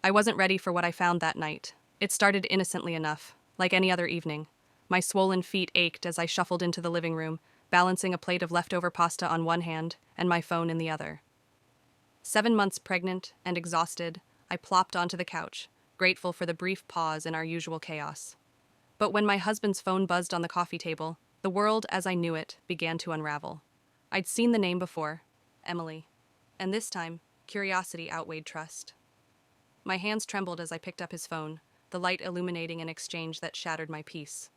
I wasn't ready for what I found that night. It started innocently enough, like any other evening. My swollen feet ached as I shuffled into the living room, balancing a plate of leftover pasta on one hand and my phone in the other. 7 months pregnant and exhausted, I plopped onto the couch, grateful for the brief pause in our usual chaos. But when my husband's phone buzzed on the coffee table, the world as I knew it began to unravel. I'd seen the name before, Emily, and this time, curiosity outweighed trust. My hands trembled as I picked up his phone, the light illuminating an exchange that shattered my peace.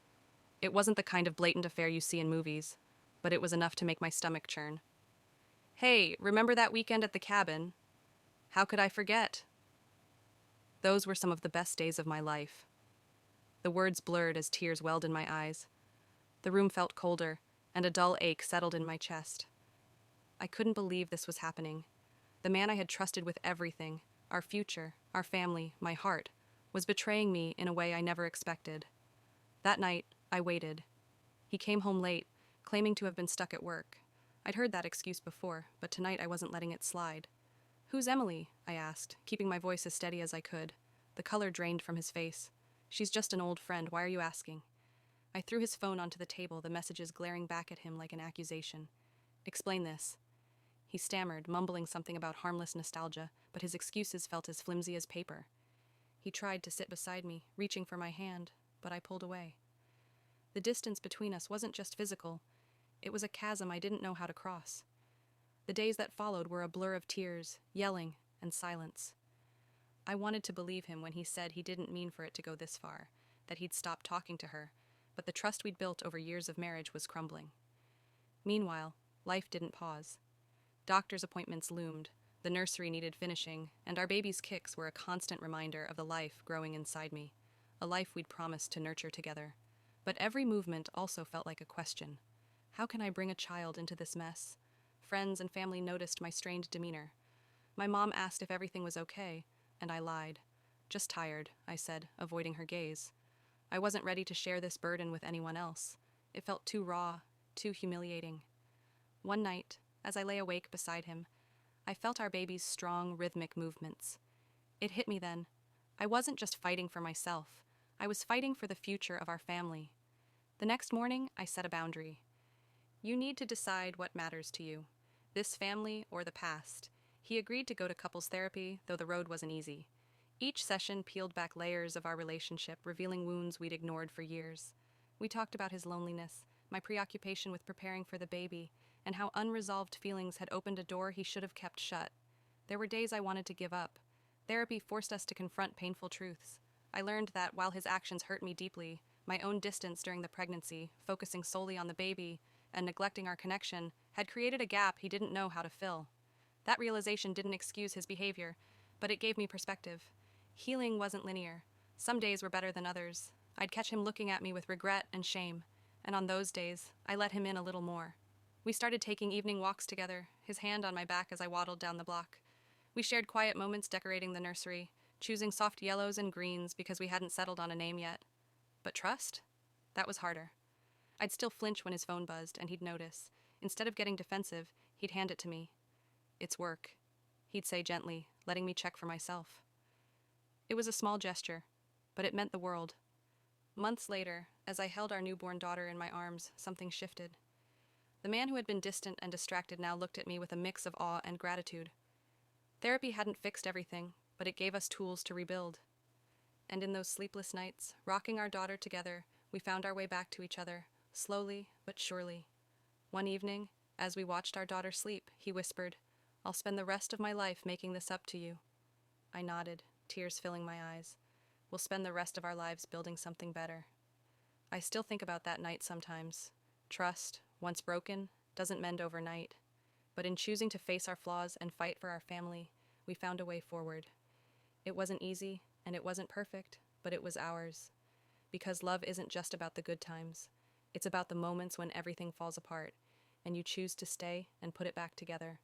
It wasn't the kind of blatant affair you see in movies, but it was enough to make my stomach churn. "Hey, remember that weekend at the cabin? How could I forget?" Those were some of the best days of my life. The words blurred as tears welled in my eyes. The room felt colder, and a dull ache settled in my chest. I couldn't believe this was happening. The man I had trusted with everything, our future, our family, my heart, was betraying me in a way I never expected. That night, I waited. He came home late, claiming to have been stuck at work. I'd heard that excuse before, but tonight I wasn't letting it slide. "Who's Emily?" I asked, keeping my voice as steady as I could. The color drained from his face. "She's just an old friend. Why are you asking?" I threw his phone onto the table, the messages glaring back at him like an accusation. "Explain this." He stammered, mumbling something about harmless nostalgia, but his excuses felt as flimsy as paper. He tried to sit beside me, reaching for my hand, but I pulled away. The distance between us wasn't just physical. It was a chasm I didn't know how to cross. The days that followed were a blur of tears, yelling, and silence. I wanted to believe him when he said he didn't mean for it to go this far, that he'd stopped talking to her, but the trust we'd built over years of marriage was crumbling. Meanwhile, life didn't pause. Doctor's appointments loomed, the nursery needed finishing, and our baby's kicks were a constant reminder of the life growing inside me, a life we'd promised to nurture together. But every movement also felt like a question. How can I bring a child into this mess? Friends and family noticed my strained demeanor. My mom asked if everything was okay, and I lied. "Just tired," I said, avoiding her gaze. I wasn't ready to share this burden with anyone else. It felt too raw, too humiliating. One night, as I lay awake beside him, I felt our baby's strong, rhythmic movements. It hit me then. I wasn't just fighting for myself. I was fighting for the future of our family. The next morning, I set a boundary. "You need to decide what matters to you, this family or the past." He agreed to go to couples therapy, though the road wasn't easy. Each session peeled back layers of our relationship, revealing wounds we'd ignored for years. We talked about his loneliness, my preoccupation with preparing for the baby, and how unresolved feelings had opened a door he should have kept shut. There were days I wanted to give up. Therapy forced us to confront painful truths. I learned that while his actions hurt me deeply, my own distance during the pregnancy, focusing solely on the baby and neglecting our connection, had created a gap he didn't know how to fill. That realization didn't excuse his behavior, but it gave me perspective. Healing wasn't linear. Some days were better than others. I'd catch him looking at me with regret and shame, and on those days, I let him in a little more. We started taking evening walks together, his hand on my back as I waddled down the block. We shared quiet moments decorating the nursery, choosing soft yellows and greens because we hadn't settled on a name yet. But trust? That was harder. I'd still flinch when his phone buzzed, and he'd notice. Instead of getting defensive, he'd hand it to me. "It's work," he'd say gently, letting me check for myself. It was a small gesture, but it meant the world. Months later, as I held our newborn daughter in my arms, something shifted. The man who had been distant and distracted now looked at me with a mix of awe and gratitude. Therapy hadn't fixed everything, but it gave us tools to rebuild. And in those sleepless nights, rocking our daughter together, we found our way back to each other, slowly but surely. One evening, as we watched our daughter sleep, he whispered, "I'll spend the rest of my life making this up to you." I nodded, tears filling my eyes. "We'll spend the rest of our lives building something better." I still think about that night sometimes. Trust, once broken, doesn't mend overnight. But in choosing to face our flaws and fight for our family, we found a way forward. It wasn't easy, and it wasn't perfect, but it was ours. Because love isn't just about the good times. It's about the moments when everything falls apart, and you choose to stay and put it back together.